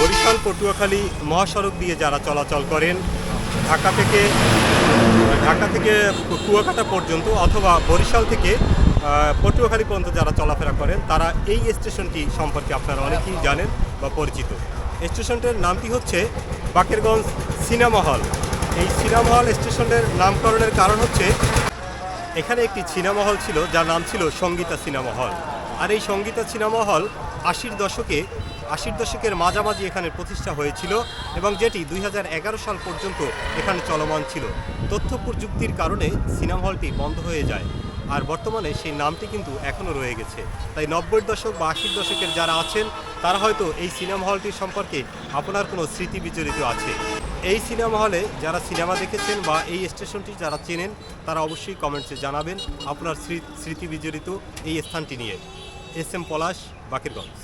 বরিশাল পটুয়াখালী মহাসড়ক দিয়ে যারা চলাচল করেন, ঢাকা থেকে কুয়াকাটা পর্যন্ত অথবা বরিশাল থেকে পটুয়াখালী পর্যন্ত যারা চলাফেরা করেন, তারা এই স্টেশনটি সম্পর্কে আপনারা অনেকেই জানেন বা পরিচিত। স্টেশনটির নামটি হচ্ছে বাকেরগঞ্জ সিনেমা হল। এই সিনেমা হল স্টেশনের নামকরণের কারণ হচ্ছে এখানে একটি সিনেমা হল ছিল যার নাম ছিল সঙ্গীতা সিনেমা হল। আর এই সঙ্গীতা সিনেমা হল 80 দশকের মাঝামাঝি এখানে প্রতিষ্ঠা হয়েছিল এবং যেটি 2011 সাল পর্যন্ত এখানে চলমান ছিল। তথ্য প্রযুক্তির কারণে সিনেমা হলটি বন্ধ হয়ে যায়, আর বর্তমানে সেই নামটি কিন্তু এখনও রয়ে গেছে। তাই 90 দশক বা 80 দশকের যারা আছেন তারা হয়তো এই সিনেমা হলটির সম্পর্কে আপনার কোনো স্মৃতি বিজড়িত আছে। এই সিনেমা হলে যারা সিনেমা দেখেছেন বা এই স্টেশনটি যারা চেনেন, তারা অবশ্যই কমেন্টসে জানাবেন আপনার স্মৃতি বিজড়িত এই স্থানটি নিয়ে। এস এম পলাশ, বাকেরগঞ্জ।